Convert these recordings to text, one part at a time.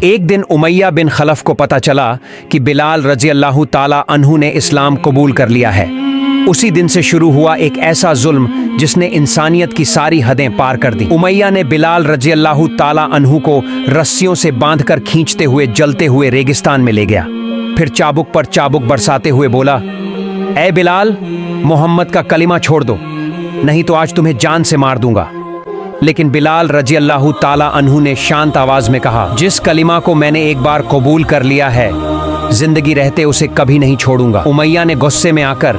एक दिन उमैया बिन खलफ को पता चला कि बिलाल रजी अल्लाह ताला अन्हु ने इस्लाम कबूल कर लिया है। उसी दिन से शुरू हुआ एक ऐसा जुल्म जिसने इंसानियत की सारी हदें पार कर दी। उमैया ने बिलाल रजी अल्लाह ताला अन्हु को रस्सियों से बांधकर खींचते हुए जलते हुए रेगिस्तान में ले गया। फिर चाबुक पर चाबुक बरसाते हुए बोला, ए बिलाल, मोहम्मद का कलिमा छोड़ दो, नहीं तो आज तुम्हें जान से मार दूंगा। लेकिन बिलाल रजी अल्लाह ताला अन्हु ने शांत आवाज में कहा, जिस कलिमा को मैंने एक बार कबूल कर लिया है, जिंदगी रहते उसे कभी नहीं छोड़ूंगा। उमैया ने गुस्से में आकर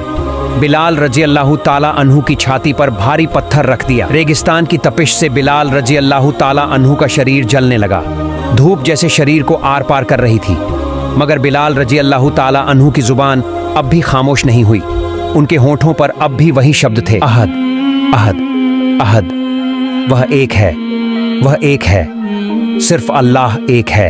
बिलाल रजी अल्लाह ताला अन्हु की छाती पर भारी पत्थर रख दिया। रेगिस्तान की तपिश से बिलाल रजी अल्लाह ताला अन्हु का शरीर जलने लगा। धूप जैसे शरीर को आर पार कर रही थी, मगर बिलाल रजी अल्लाह ताला अन्हु की जुबान अब भी खामोश नहीं हुई। उनके होठों पर अब भी वही शब्द थे, अहद अहद अहद। वह एक है, वह एक है, सिर्फ अल्लाह एक है।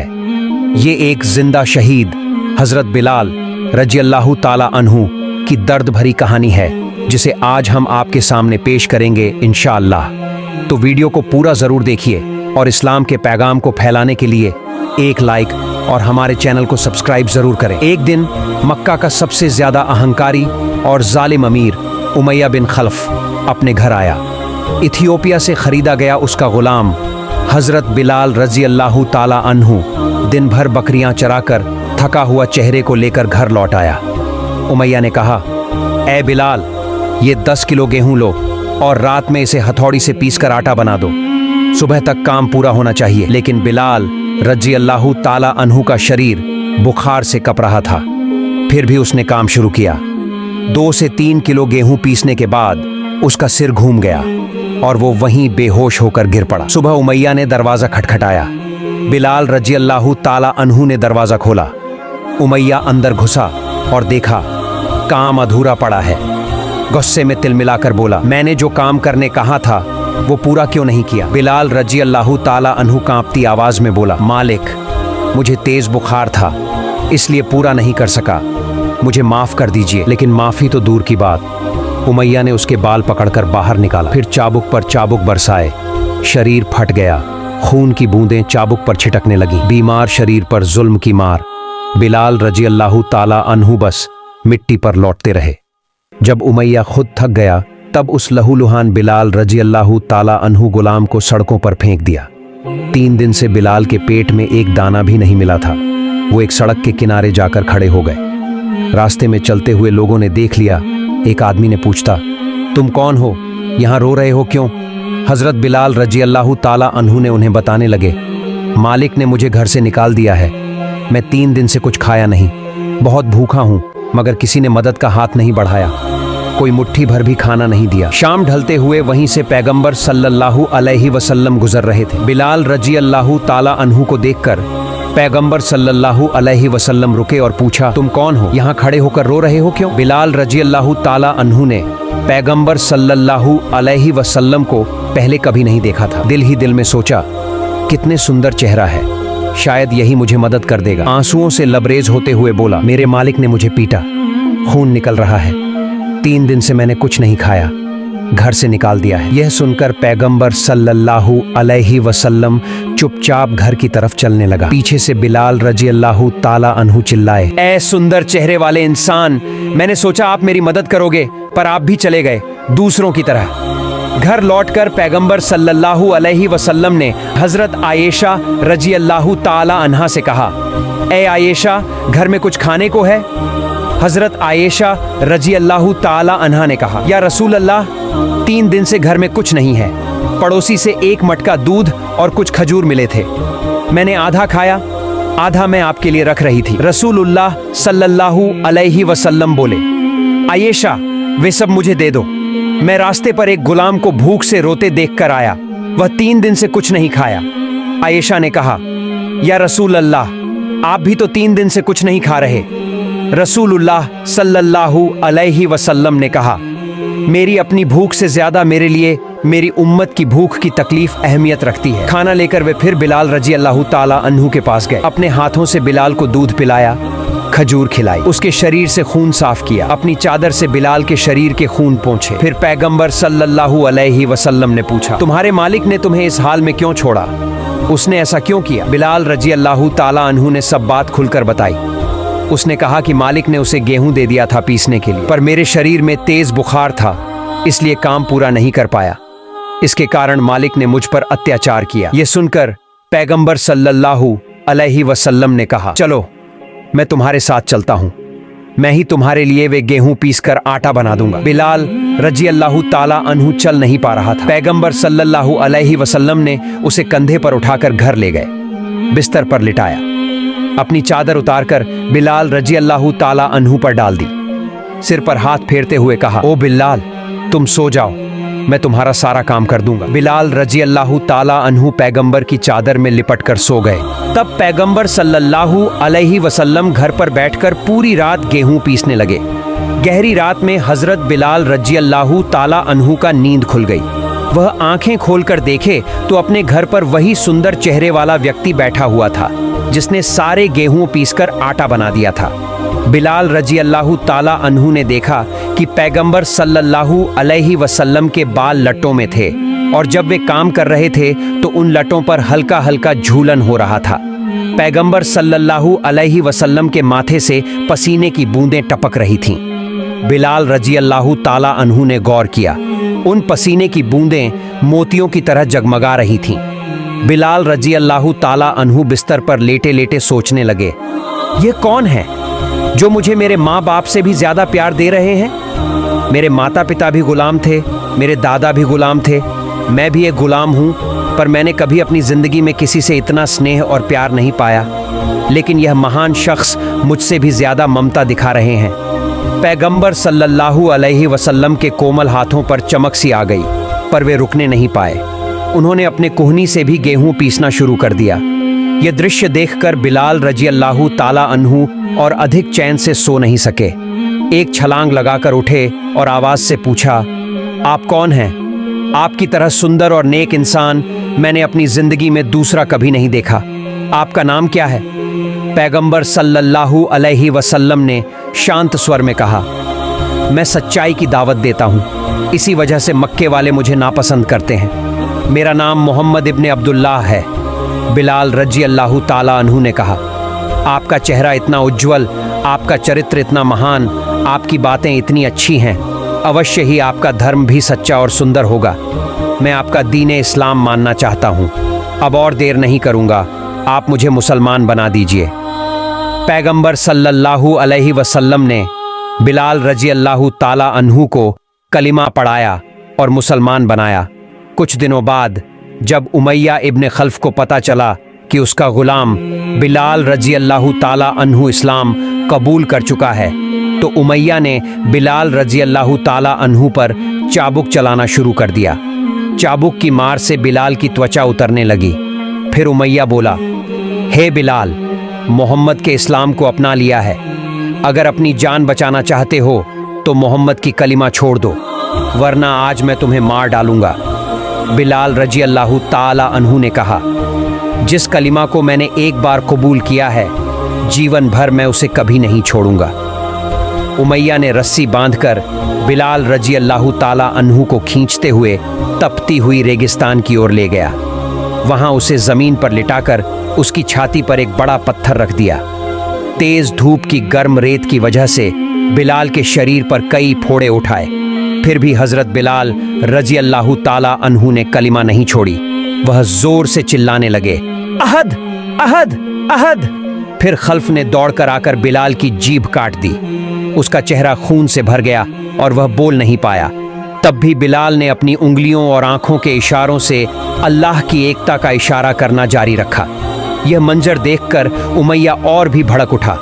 ये एक जिंदा शहीद हजरत बिलाल रजी अल्लाह ताला अन्हु की दर्द भरी कहानी है, जिसे आज हम आपके सामने पेश करेंगे इंशाअल्लाह। तो वीडियो को पूरा जरूर देखिए और इस्लाम के पैगाम को फैलाने के लिए एक लाइक और हमारे चैनल को सब्सक्राइब जरूर करें। एक दिन मक्का का सबसे ज्यादा अहंकारी और जालिम अमीर उमैया बिन खलफ अपने घर आया। इथियोपिया से खरीदा गया उसका गुलाम हजरत बिलाल रजी अल्लाह ताला अन्हु दिन भर बकरियां चराकर थका हुआ चेहरे को लेकर घर लौट आया। उमैया ने कहा, ए बिलाल, ये 10 किलो गेहूं लो और रात में इसे हथौड़ी से पीसकर आटा बना दो, सुबह तक काम पूरा होना चाहिए। लेकिन बिलाल रजी अल्लाह ताला अन्हु का शरीर बुखार से कप रहा था, फिर भी उसने काम शुरू किया। 2 से 3 किलो गेहूं पीसने के बाद उसका सिर घूम गया और वो वहीं बेहोश होकर गिर पड़ा। सुबह उमैया ने दरवाजा खटखटाया। बिलाल रजी अल्लाह ताला अन्हु ने दरवाजा खोला। उमैया अंदर घुसा और देखा काम अधूरा पड़ा है। गुस्से में तिलमिलाकर बोला, मैंने जो काम करने कहा था वो पूरा क्यों नहीं किया? बिलाल रजी अल्लाह ताला अन्हु कांपती आवाज में बोला, मालिक, मुझे तेज बुखार था इसलिए पूरा नहीं कर सका, मुझे माफ कर दीजिए। लेकिन माफी तो दूर की बात, उमैया ने उसके बाल पकड़कर बाहर निकाला। फिर चाबुक पर चाबुक बरसाए, शरीर फट गया। खून की बूंदें चाबुक पर छिटकने लगी। बीमार शरीर पर जुल्म की मार। बिलाल रजी अल्लाह ताला अन्हु बस मिट्टी पर लौटते रहे। जब उमैया खुद थक गया, तब उस लहूलुहान बिलाल रजी अल्लाह ताला अन्हु गुलाम को सड़कों पर फेंक दिया। 3 दिन से बिलाल के पेट में एक दाना भी नहीं मिला था। वो एक सड़क के किनारे जाकर खड़े हो गए। रास्ते में चलते हुए लोगों ने देख लिया। एक आदमी ने पूछा, तुम कौन हो, यहाँ रो रहे हो क्यों? हजरत बिलाल रजी अल्लाह ताला अन्हु ने उन्हें बताने लगे, मालिक ने मुझे घर से निकाल दिया है, मैं 3 दिन से कुछ खाया नहीं, बहुत भूखा हूँ, मगर किसी ने मदद का हाथ नहीं बढ़ाया, कोई मुट्ठी भर भी खाना नहीं दिया। शाम ढलते हुए वहीं से पैगंबर सल्लल्लाहु अलैहि वसल्लम गुजर रहे थे। बिलाल रजी अल्लाह ताला अन्हु को देखकर पैगंबर सल्लल्लाहु अलैहि वसल्लम रुके और पूछा, तुम कौन हो, यहाँ खड़े होकर रो रहे हो क्यों? बिलाल रजी अल्लाह ताला अन्हु ने पैगंबर सल्लल्लाहु अलैहि वसल्लम को पहले कभी नहीं देखा था। दिल ही दिल में सोचा, कितने सुंदर चेहरा है, शायद यही मुझे मदद कर देगा। आंसुओं से लबरेज होते हुए बोला, मेरे मालिक ने मुझे पीटा, खून निकल रहा है, 3 दिन से मैंने कुछ नहीं खाया, घर से निकाल दिया है। यह सुनकर पैगंबर सल्लल्लाहु अलैहि वसल्लम चुपचाप घर की तरफ चलने लगा। पीछे से बिलाल रजी अल्लाह ताला अन्हु चिल्लाए, ऐ सुंदर चेहरे वाले इंसान, मैंने सोचा आप मेरी मदद करोगे, पर आप भी चले गए दूसरों की तरह। घर लौटकर पैगंबर सल्लल्लाहु अलैहि वसल्लम ने हजरत आयशा रजी अल्लाह ताला अन्हा से कहा, ए आयशा, घर में कुछ खाने को है? हजरत आयशा रजी अल्लाह ताला अन्हा ने कहा, या रसूल अल्लाह, 3 दिन से घर में कुछ नहीं है, पड़ोसी से 1 मटका दूध और कुछ खजूर मिले थे, मैंने आधा खाया, आधा मैं आपके लिए रख रही थी। रसूलुल्लाह सल्लल्लाहु अलैहि वसल्लम बोले, आयशा, वे सब मुझे दे दो, मैं रास्ते पर एक गुलाम को भूख से रोते देखकर आया, वह 3 दिन से कुछ नहीं खाया। आयशा ने कहा, या रसूल अल्लाह, आप भी तो 3 दिन से कुछ नहीं खा रहे। रसूलुल्लाह सल्लल्लाहु अलैहि वसल्लम ने कहा, मेरी अपनी भूख से ज्यादा मेरे लिए मेरी उम्मत की भूख की तकलीफ अहमियत रखती है। खाना लेकर वे फिर बिलाल रजी अल्लाह ताला अन्हु के पास गए। अपने हाथों से बिलाल को दूध पिलाया, खजूर खिलाई, उसके शरीर से खून साफ किया, अपनी चादर से बिलाल के शरीर के खून पोंछे। फिर पैगंबर सल्लल्लाहु अलैहि वसल्लम ने पूछा, तुम्हारे मालिक ने तुम्हें इस हाल में क्यों छोड़ा? उसने ऐसा क्यों किया? बिलाल रजी अल्लाह ताला अन्हु ने सब बात खुलकर बताई। उसने कहा कि मालिक ने उसे गेहूं दे दिया था पीसने के लिए, पर मेरे शरीर में तेज बुखार था, इसलिए काम पूरा नहीं कर पाया। इसके कारण मालिक ने मुझ पर अत्याचार किया। यह सुनकर पैगंबर सल्लल्लाहु अलैहि वसल्लम ने कहा, चलो मैं तुम्हारे साथ चलता हूं, मैं ही तुम्हारे लिए वे गेहूं पीसकर आटा बना दूंगा। बिलाल रजी अल्लाह ताला अन्हु चल नहीं पा रहा था। पैगंबर सल्लल्लाहु अलैहि वसल्लम ने उसे कंधे पर उठाकर घर ले गए, बिस्तर पर लिटाया, अपनी चादर उतारकर बिलाल रजी अल्लाह ताला अन्हु पर डाल दी, सिर पर हाथ फेरते हुए कहा, ओ बिलाल तुम सो जाओ, मैं तुम्हारा सारा काम कर दूंगा। बिलाल रजी अल्लाह ताला अन्हु पैगंबर की चादर में लिपट कर सो गए। तब पैगंबर सल्लल्लाहु अलैहि वसल्लम घर पर बैठकर पूरी रात गेहूं पीसने लगे। गहरी रात में हजरत बिलाल रजी अल्लाह ताला अन्हु का नींद खुल गई। वह आंखें खोलकर देखे तो अपने घर पर वही सुंदर चेहरे वाला व्यक्ति बैठा हुआ था जिसने सारे गेहूं पीसकर आटा बना दिया था। बिलाल रजी अल्लाह ताला अन्हु ने देखा कि पैगंबर सल्लल्लाहु अलैहि वसल्लम के बाल लटों में थे और जब वे काम कर रहे थे तो उन लटों पर हल्का हल्का झूलन हो रहा था। पैगंबर सल्लल्लाहु अलैहि वसल्लम के माथे से पसीने की बूंदें टपक रही थीं। बिलाल रजी अल्लाह ताला अन्हु ने गौर किया, उन पसीने की बूंदें मोतियों की तरह जगमगा रही थीं। बिलाल रजी अल्लाह ताला अन्हु बिस्तर पर लेटे लेटे सोचने लगे, ये कौन है जो मुझे मेरे माँ बाप से भी ज्यादा प्यार दे रहे हैं? मेरे माता पिता भी गुलाम थे, मेरे दादा भी गुलाम थे, मैं भी एक गुलाम हूँ, पर मैंने कभी अपनी जिंदगी में किसी से इतना स्नेह और प्यार नहीं पाया, लेकिन यह महान शख्स मुझसे भी ज्यादा ममता दिखा रहे हैं। पैगंबर सल्लल्लाहु अलैहि वसल्लम के कोमल हाथों पर चमक सी आ गई, पर वे रुकने नहीं पाए। उन्होंने अपने कुहनी से भी गेहूं पीसना शुरू कर दिया। यह दृश्य देखकर बिलाल रजी अल्लाह ताला अन्हु और अधिक चैन से सो नहीं सके। एक छलांग लगाकर उठे और आवाज से पूछा, आप कौन हैं? आपकी तरह सुंदर और नेक इंसान मैंने अपनी जिंदगी में दूसरा कभी नहीं देखा। आपका नाम क्या है? पैगंबर सल्लल्लाहु अलैहि वसल्लम ने शांत स्वर में कहा, मैं सच्चाई की दावत देता हूँ, इसी वजह से मक्के वाले मुझे नापसंद करते हैं। मेरा नाम मोहम्मद इब्ने अब्दुल्लाह है। बिलाल रजी अल्लाह ताला अन्हु ने कहा, आपका चेहरा इतना उज्जवल, आपका चरित्र इतना महान, आपकी बातें इतनी अच्छी हैं, अवश्य ही आपका धर्म भी सच्चा और सुंदर होगा। मैं आपका दीन-ए इस्लाम मानना चाहता हूँ। अब और देर नहीं करूँगा, आप मुझे मुसलमान बना दीजिए। पैगंबर सल्लल्लाहु अलैहि वसल्लम ने बिलाल रजी अल्लाह ताला अन्हु को कलिमा पढ़ाया और मुसलमान बनाया। कुछ दिनों बाद जब उमैया इब्ने खल्फ को पता चला कि उसका गुलाम बिलाल रजी अल्लाह ताला अन्हु इस्लाम कबूल कर चुका है, तो उमैया ने बिलाल रजी अल्लाह ताला अन्हु पर चाबुक चलाना शुरू कर दिया। चाबुक की मार से बिलाल की त्वचा उतरने लगी। फिर उमैया बोला, हे बिलाल, मोहम्मद के इस्लाम को अपना लिया है, अगर अपनी जान बचाना चाहते हो तो मोहम्मद की कलिमा छोड़ दो, वरना आज मैं तुम्हें मार डालूंगा। बिलाल रजी अल्लाह ताला अन्हु ने कहा, जिस कलिमा को मैंने एक बार कबूल किया है, जीवन भर मैं उसे कभी नहीं छोड़ूंगा। उमैया ने रस्सी बांधकर बिलाल रजी अल्लाह ताला अन्हु को खींचते हुए तपती हुई रेगिस्तान की ओर ले गया। वहां उसे जमीन पर लिटाकर उसकी छाती पर एक बड़ा पत्थर रख दिया। तेज धूप की गर्म रेत की वजह से बिलाल के शरीर पर कई फोड़े उठाए, फिर भी हजरत बिलाल रजी अल्लाह ताला अन्हु ने कलिमा नहीं छोड़ी। वह जोर से चिल्लाने लगे, अहद अहद अहद। फिर खल्फ ने दौड़कर आकर बिलाल की जीभ काट दी। उसका चेहरा खून से भर गया और वह बोल नहीं पाया। तब भी बिलाल ने अपनी उंगलियों और आंखों के इशारों से अल्लाह की एकता का इशारा करना जारी रखा। यह मंजर देखकर उमैया और भी भड़क उठा।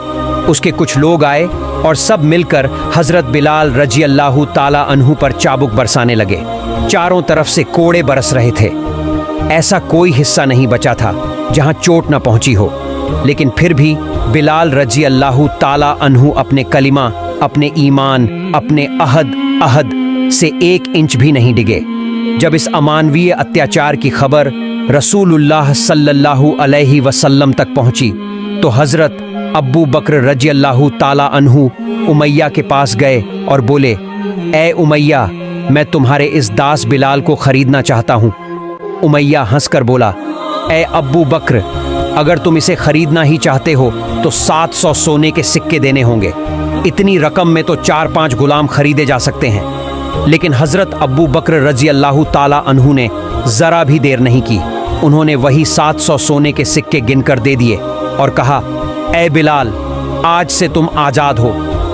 उसके कुछ लोग आए और सब मिलकर हजरत बिलाल रजी अल्लाह ताला अन्हु पर चाबुक बरसाने लगे। चारों तरफ से कोड़े बरस रहे थे। ऐसा कोई हिस्सा नहीं बचा था जहां चोट न पहुंची हो, लेकिन फिर भी बिलाल रजी अल्लाह ताला अन्हु अपने कलिमा, अपने ईमान, अपने अहद अहद से 1 इंच भी नहीं डिगे। जब इस अमानवीय अत्याचार की खबर रसूलुल्लाह सल्लल्लाहु अलैहि वसल्लम तक पहुंची तो हजरत अब्बू बकर रजी अल्लाह ताला अन्हु उमैया के पास गए और बोले, ए उमैया, मैं तुम्हारे इस दास बिलाल को खरीदना चाहता हूँ। उमैया हंसकर बोला, ए अब्बू बकर, अगर तुम इसे खरीदना ही चाहते हो तो 700 सोने के सिक्के देने होंगे। इतनी रकम में तो 4-5 गुलाम खरीदे जा सकते हैं। लेकिन हजरत अब्बू बकर रजी अल्लाह ताला अन्हु ने जरा भी देर नहीं की। उन्होंने वही 700 सोने के सिक्के गिनकर दे दिए और कहा, ए बिलाल, आज से तुम आज़ाद हो,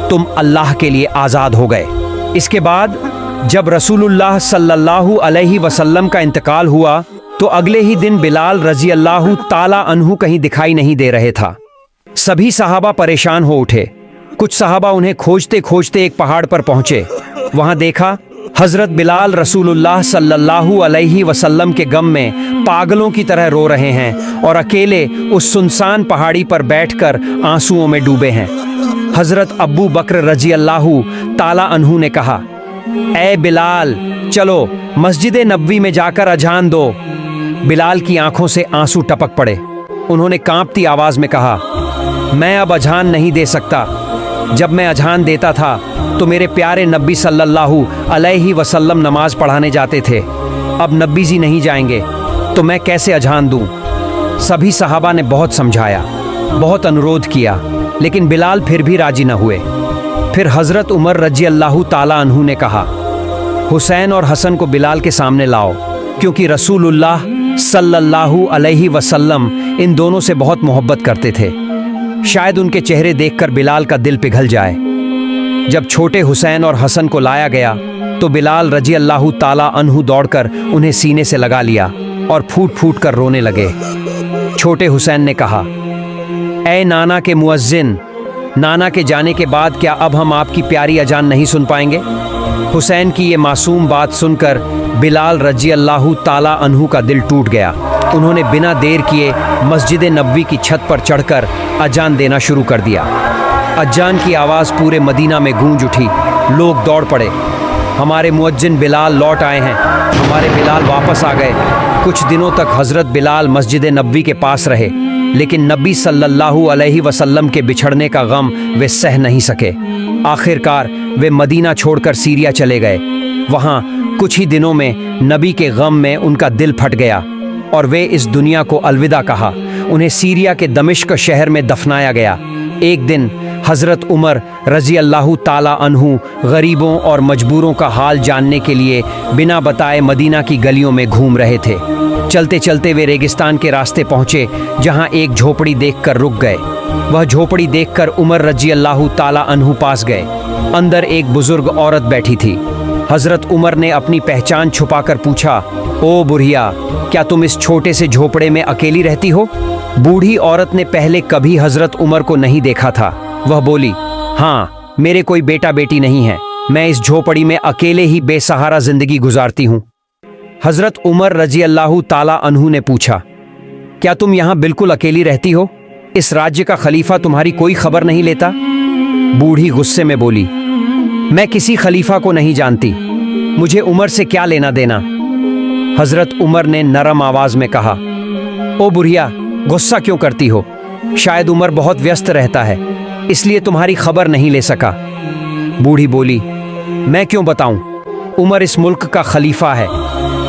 तुम अल्लाह के लिए आज़ाद हो गए। इसके बाद जब रसूलुल्लाह सल्लल्लाहु अलैहि वसल्लम का इंतकाल हुआ तो अगले ही दिन बिलाल रजी अल्लाह ताला अन्हु कहीं दिखाई नहीं दे रहे था। सभी सहाबा परेशान हो उठे। कुछ सहाबा उन्हें खोजते खोजते एक पहाड़ पर पहुंचे। वहां देखा हजरत बिलाल रसूलुल्लाह सल्लल्लाहु अलैहि वसल्लम के गम में पागलों की तरह रो रहे हैं और अकेले उस सुनसान पहाड़ी पर बैठकर आंसुओं में डूबे हैं। हजरत अब्बू बकर रजी अल्लाहु ताला अन्हु ने कहा, ए बिलाल, चलो मस्जिद नबवी में जाकर अजान दो। बिलाल की आंखों से आंसू टपक पड़े। उन्होंने कांपती आवाज में कहा, मैं अब अजान नहीं दे सकता। जब मैं अजान देता था तो मेरे प्यारे नबी सल्लल्लाहु अलैहि वसल्लम नमाज पढ़ाने जाते थे। अब नबी जी नहीं जाएंगे तो मैं कैसे अजान दूं? सभी सहाबा ने बहुत समझाया, बहुत अनुरोध किया, लेकिन बिलाल फिर भी राजी न हुए। फिर हजरत उमर रजी अल्लाह ताला अन्हु ने कहा, हुसैन और हसन को बिलाल के सामने लाओ, क्योंकि रसूलुल्लाह सल्लल्लाहु अलैहि वसल्लम इन दोनों से बहुत मोहब्बत करते थे। शायद उनके चेहरे देखकर बिलाल का दिल पिघल जाए। जब छोटे हुसैन और हसन को लाया गया तो बिलाल रजी अल्लाह ताला अन्हु दौड़कर उन्हें सीने से लगा लिया और फूट फूट कर रोने लगे। छोटे हुसैन ने कहा, ए नाना के मुअज्जिन, नाना के जाने के बाद क्या अब हम आपकी प्यारी अजान नहीं सुन पाएंगे? हुसैन की ये मासूम बात सुनकर बिलाल रजी अल्लाह ताला अन्हु का दिल टूट गया। उन्होंने बिना देर किए मस्जिद नबवी की छत पर चढ़कर अजान देना शुरू कर दिया। अजान की आवाज़ पूरे मदीना में गूंज उठी। लोग दौड़ पड़े, हमारे मुअज्जिन बिलाल लौट आए हैं, हमारे बिलाल वापस आ गए। कुछ दिनों तक हज़रत बिलाल मस्जिद नबवी के पास रहे, लेकिन नबी सल्लल्लाहु अलैहि वसल्लम के बिछड़ने का गम वे सह नहीं सके। आखिरकार वे मदीना छोड़कर सीरिया चले गए। वहाँ कुछ ही दिनों में नबी के गम में उनका दिल फट गया और वे इस दुनिया को अलविदा कहा। उन्हें सीरिया के दमिश्क शहर में दफनाया गया। एक दिन हज़रत उमर रजी अल्लाह ताला अन्हु गरीबों और मजबूरों का हाल जानने के लिए बिना बताए मदीना की गलियों में घूम रहे थे। चलते चलते वे रेगिस्तान के रास्ते पहुँचे, जहाँ एक झोपड़ी देखकर रुक गए। वह झोपड़ी देखकर उमर रजी अल्लाह ताला अन्हु पास गए। अंदर एक बुजुर्ग औरत बैठी थी। हज़रत उमर ने अपनी पहचान छुपाकर पूछा, ओ बुढ़िया, क्या तुम इस छोटे से झोपड़े में अकेली रहती हो? बूढ़ी औरत ने पहले कभी हज़रत उमर को नहीं देखा था। वह बोली, हाँ, मेरे कोई बेटा बेटी नहीं है, मैं इस झोपड़ी में अकेले ही बेसहारा जिंदगी गुजारती हूँ। हज़रत उमर रजी अल्लाह ताला अन्हु ने पूछा, क्या तुम यहाँ बिल्कुल अकेली रहती हो? इस राज्य का खलीफा तुम्हारी कोई खबर नहीं लेता? बूढ़ी गुस्से में बोली, मैं किसी खलीफा को नहीं जानती, मुझे उमर से क्या लेना देना? हज़रत उमर ने नरम आवाज में कहा, ओ बुढ़िया, गुस्सा क्यों करती हो? शायद उमर बहुत व्यस्त रहता है, इसलिए तुम्हारी खबर नहीं ले सका। बूढ़ी बोली, मैं क्यों बताऊं? उमर इस मुल्क का खलीफा है,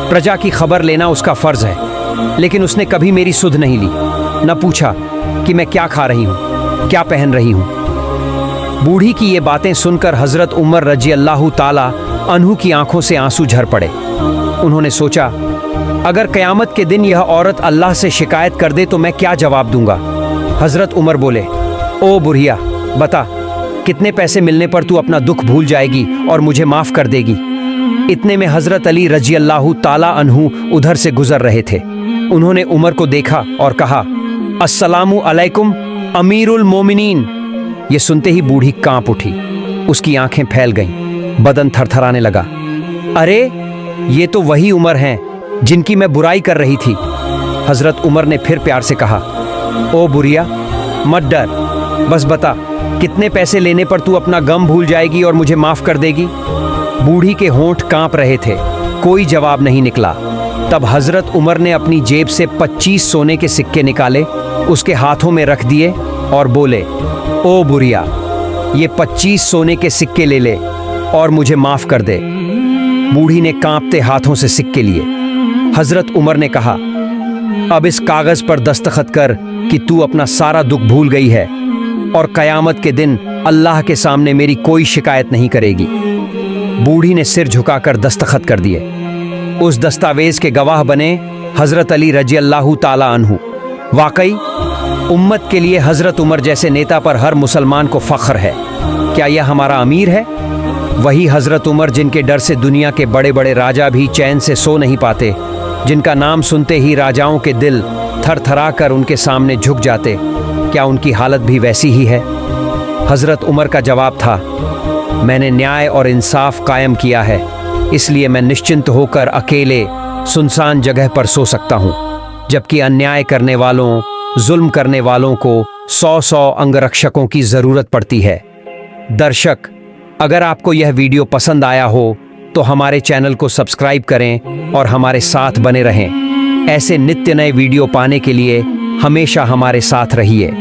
प्रजा की खबर लेना उसका फर्ज है, लेकिन उसने कभी मेरी सुध नहीं ली, न पूछा कि मैं क्या खा रही हूँ, क्या पहन रही हूँ। बूढ़ी की ये बातें सुनकर हज़रत उमर रजी अल्लाह ताला अन्हु की आंखों से आंसू झर पड़े। उन्होंने सोचा, अगर क़यामत के दिन यह औरत अल्लाह से शिकायत कर दे तो मैं क्या जवाब दूंगा? हज़रत उमर बोले, ओ बुढ़िया, बता, कितने पैसे मिलने पर तू अपना दुख भूल जाएगी और मुझे माफ़ कर देगी? इतने में हज़रत अली रजी अल्लाह ताला अन्हु उधर से गुजर रहे थे। उन्होंने उमर को देखा और कहा, अस्सलामु अलैकुम अमीरुल मोमिनीन। ये सुनते ही बूढ़ी कांप उठी, उसकी आंखें फैल गईं, बदन थरथराने लगा। अरे, ये तो वही उमर हैं जिनकी मैं बुराई कर रही थी। हज़रत उमर ने फिर प्यार से कहा, ओ बुढ़िया, मत डर, बस बता, कितने पैसे लेने पर तू अपना गम भूल जाएगी और मुझे माफ़ कर देगी? बूढ़ी के होंठ कांप रहे थे, कोई जवाब नहीं निकला। तब हज़रत उमर ने अपनी जेब से 25 सोने के सिक्के निकाले, उसके हाथों में रख दिए और बोले, ओ बुढ़िया, ये 25 सोने के सिक्के ले ले और मुझे माफ़ कर दे। बूढ़ी ने कांपते हाथों से सिक्के लिए। हज़रत उमर ने कहा, اب اس کاغذ پر دستخط کر کہ تو اپنا سارا دکھ بھول گئی ہے اور قیامت کے دن اللہ کے سامنے میری کوئی شکایت نہیں کرے گی۔ بوڑھی نے سر جھکا کر دستخط کر دیے۔ اس دستاویز کے گواہ بنے حضرت علی رضی اللہ تعالی عنہ۔ واقعی امت کے لیے حضرت عمر جیسے نیتا پر ہر مسلمان کو فخر ہے۔ کیا یہ ہمارا امیر ہے؟ وہی حضرت عمر جن کے ڈر سے دنیا کے بڑے بڑے راجا بھی چین سے سو نہیں پاتے، جن کا نام سنتے ہی راجاؤں کے دل تھر تھرا کر ان کے سامنے جھک جاتے۔ کیا ان کی حالت بھی ویسی ہی ہے؟ حضرت عمر کا جواب تھا، میں نے نیائے اور انصاف قائم کیا ہے، اس لیے میں نشچنت ہو کر اکیلے سنسان جگہ پر سو سکتا ہوں، جبکہ انیائے کرنے والوں، ظلم کرنے والوں کو 100 انگ رکشکوں کی ضرورت پڑتی ہے۔ درشک، اگر آپ کو یہ ویڈیو پسند آیا ہو تو ہمارے چینل کو سبسکرائب کریں اور ہمارے ساتھ بنے رہیں۔ ایسے نت نئے ویڈیو پانے کے لیے ہمیشہ ہمارے ساتھ رہیے۔